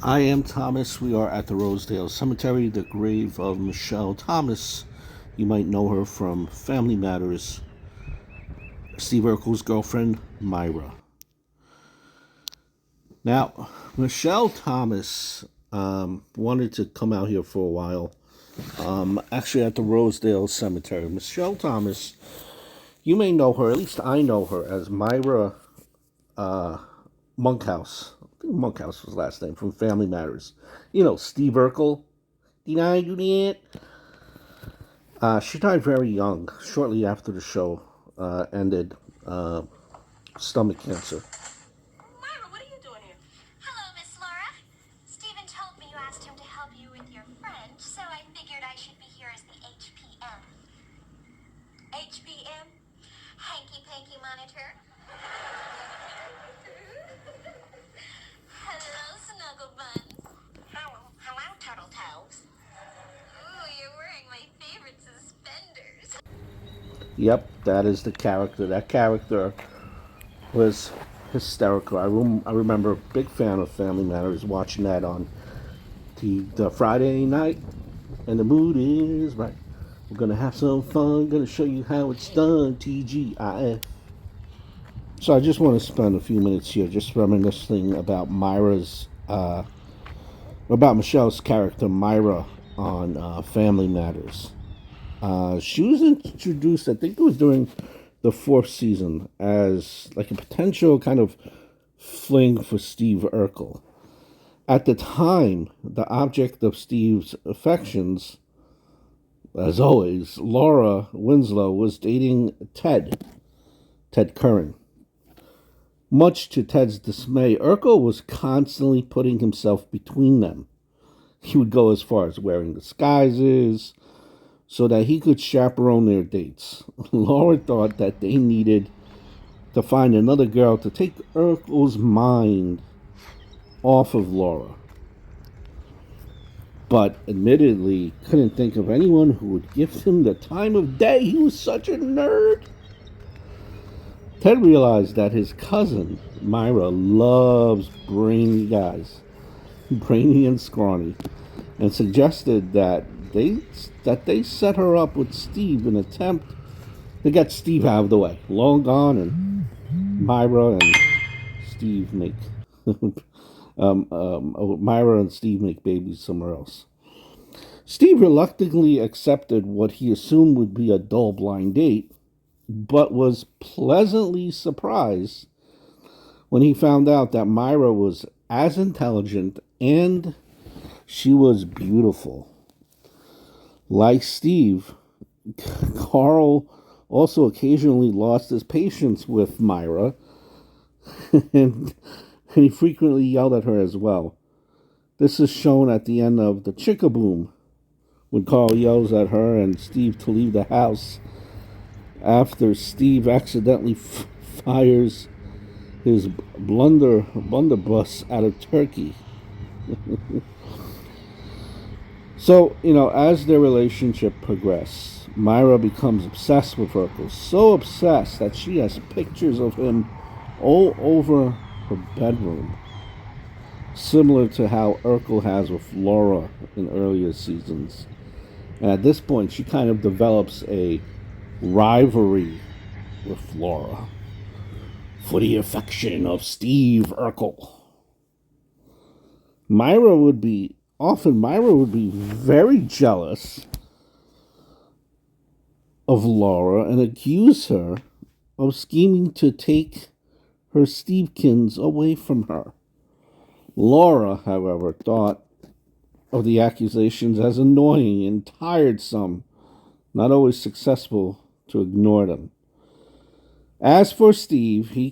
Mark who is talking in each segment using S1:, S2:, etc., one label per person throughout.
S1: I am Thomas. We are at the Rosedale Cemetery, the grave of Michelle Thomas. You might know her from Family Matters. Steve Urkel's girlfriend, Myra. Now, Michelle Thomas wanted to come out here for a while. Actually, at the Rosedale Cemetery. Michelle Thomas, you may know her, at least I know her, as Myra Monkhouse. I think Monkhouse was last name from Family Matters. You know, Steve Urkel. Did I do that? She died very young, shortly after the show ended. Stomach cancer.
S2: Myra, what are you doing here?
S3: Hello, Miss Laura. Stephen told me you asked him to help you with your French, so I figured I should be here as the HPM.
S2: HPM?
S3: Hanky Panky Monitor. Hello, Snuggle Buns.
S2: Hello, Turtle Toes.
S3: Ooh, you're wearing my favorite suspenders.
S1: Yep, that is the character. That character was hysterical. I remember, big fan of Family Matters, watching that on the Friday night, and the mood is right. We're gonna have some fun. Gonna show you how it's done. TGIF. So I just want to spend a few minutes here just reminiscing about about Michelle's character Myra on Family Matters. She was introduced, I think it was during the fourth season, as like a potential kind of fling for Steve Urkel. At the time, the object of Steve's affections, as always, Laura Winslow, was dating Ted Curran. Much to Ted's dismay, Urkel was constantly putting himself between them. He would go as far as wearing disguises so that he could chaperone their dates. Laura thought that they needed to find another girl to take Urkel's mind off of Laura, but admittedly couldn't think of anyone who would give him the time of day. He was such a nerd. Ted realized that his cousin, Myra, loves brainy guys, brainy and scrawny, and suggested that they set her up with Steve in an attempt to get Steve out of the way. Long gone, and Myra and Steve make Myra and Steve make babies somewhere else. Steve reluctantly accepted what he assumed would be a dull blind date, but was pleasantly surprised when he found out that Myra was as intelligent and she was beautiful. Like Steve, Carl also occasionally lost his patience with Myra, and he frequently yelled at her as well. This is shown at the end of the Chickaboom, when Carl yells at her and Steve to leave the house after Steve accidentally fires his blunderbuss at a turkey. So, as their relationship progresses, Myra becomes obsessed with Urkel. So obsessed that she has pictures of him all over her bedroom, similar to how Urkel has with Laura in earlier seasons. And at this point, she kind of develops a rivalry with Laura for the affection of Steve Urkel. Myra would be very jealous of Laura and accuse her of scheming to take her Stevekins away from her. Laura, however, thought of the accusations as annoying and tiresome, not always successful to ignore them. As for Steve, he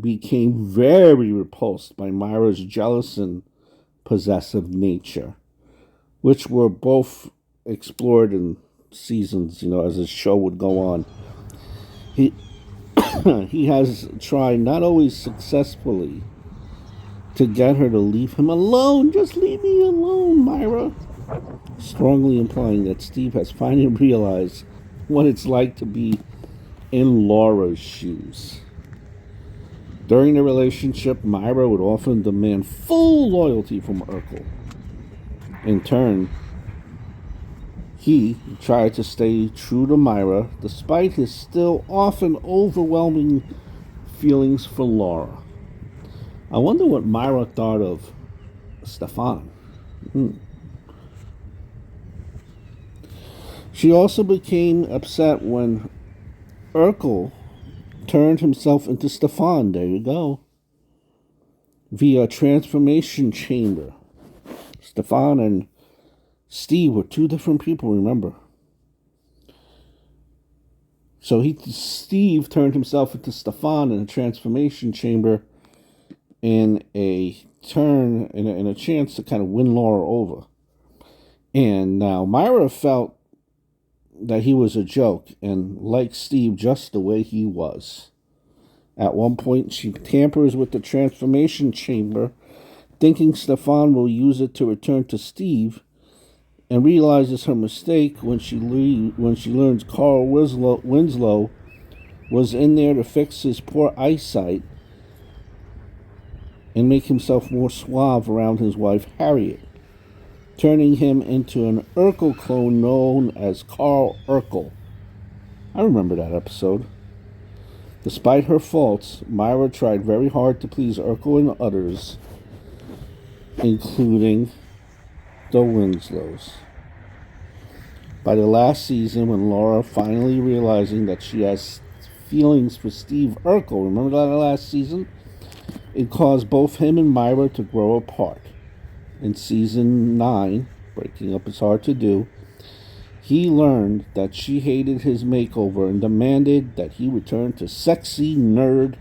S1: became very repulsed by Myra's jealous and possessive nature, which were both explored in seasons, as the show would go on. He he has tried, not always successfully, to get her to leave him alone. Just leave me alone, Myra. Strongly implying that Steve has finally realized what it's like to be in Laura's shoes. During the relationship, Myra would often demand full loyalty from Urkel. In turn, he tried to stay true to Myra despite his still often overwhelming feelings for Laura. I wonder what Myra thought of Stefan. She also became upset when Urkel turned himself into Stefan. There you go. Via transformation chamber. Stefan and Steve were two different people, remember. So Steve turned himself into Stefan in a transformation chamber in a turn, in a chance to kind of win Laura over. And now Myra felt that he was a joke and liked Steve just the way he was. At one point, she tampers with the transformation chamber, thinking Stefan will use it to return to Steve, and realizes her mistake when she learns Carl Winslow was in there to fix his poor eyesight and make himself more suave around his wife Harriet, turning him into an Urkel clone known as Carl Urkel. I remember that episode. Despite her faults, Myra tried very hard to please Urkel and others, including the Winslows. By the last season, when Laura finally realizing that she has feelings for Steve Urkel, remember that last season? It caused both him and Myra to grow apart. In season 9, breaking up is hard to do, he learned that she hated his makeover and demanded that he return to sexy nerd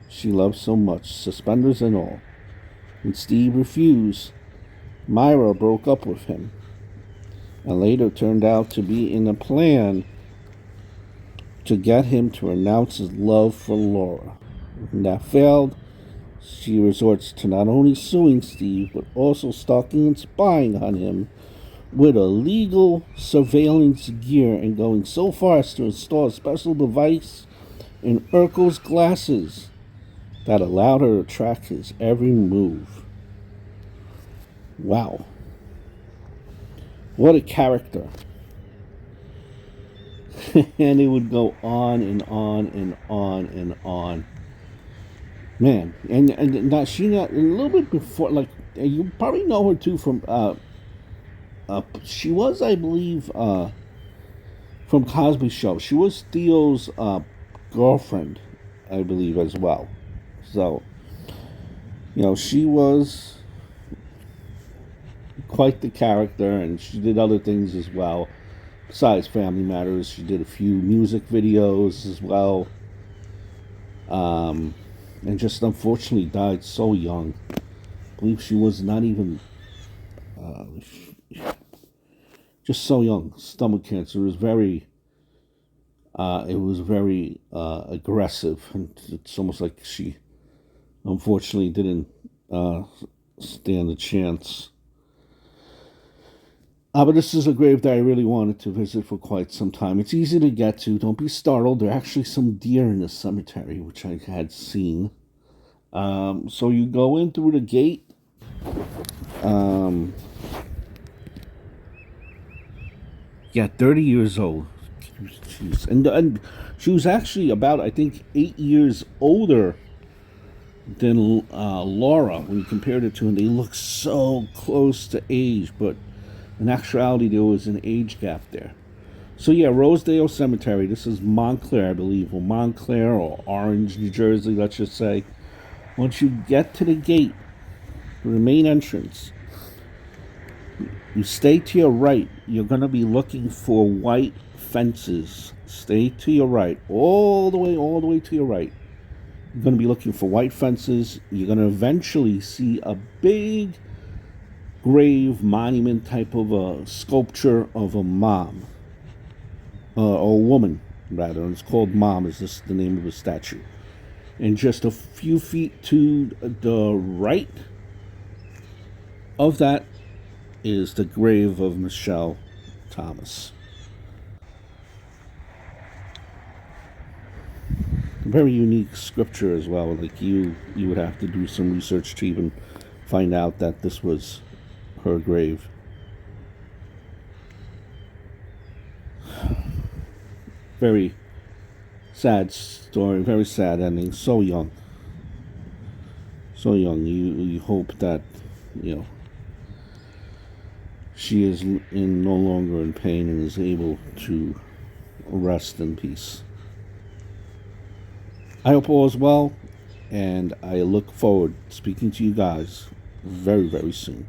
S1: she loved so much, suspenders and all. When Steve refused, Myra broke up with him, and later turned out to be in a plan to get him to renounce his love for Laura. When that failed, she resorts to not only suing Steve, but also stalking and spying on him with illegal surveillance gear, and going so far as to install a special device in Urkel's glasses that allowed her to track his every move. Wow. What a character. And it would go on and on and on and on. Man, and now she got a little bit before, like, you probably know her too from she was, I believe, from Cosby Show. She was Theo's girlfriend, I believe, as well. So, she was quite the character, and she did other things as well. Besides Family Matters, she did a few music videos as well. And just unfortunately died so young. I believe she was not even... just so young. Stomach cancer was very aggressive, and it's almost like she unfortunately didn't stand a chance. But this is a grave that I really wanted to visit for quite some time. It's easy to get to. Don't be startled. There are actually some deer in the cemetery, which I had seen. So you go in through the gate. Yeah, 30 years old. Jeez. And she was actually about, I think, 8 years older than Laura when you compared it to them. They look so close to age, but in actuality, there was an age gap there. So yeah, Rosedale Cemetery. This is Montclair, I believe, or Montclair or Orange, New Jersey, let's just say. Once you get to the gate, the main entrance, you stay to your right. You're going to be looking for white fences. Stay to your right, all the way to your right. You're going to be looking for white fences. You're going to eventually see a big grave monument type of a sculpture of a mom, or a woman rather, and it's called Mom. Is this the name of the statue? And just a few feet to the right of that is the grave of Michelle Thomas. very unique scripture as well. Like you would have to do some research to even find out that this was her grave. Very sad story, very sad ending. So young. So young. You hope that, you know, she is no longer in pain and is able to rest in peace. I hope all is well, and I look forward to speaking to you guys very, very soon.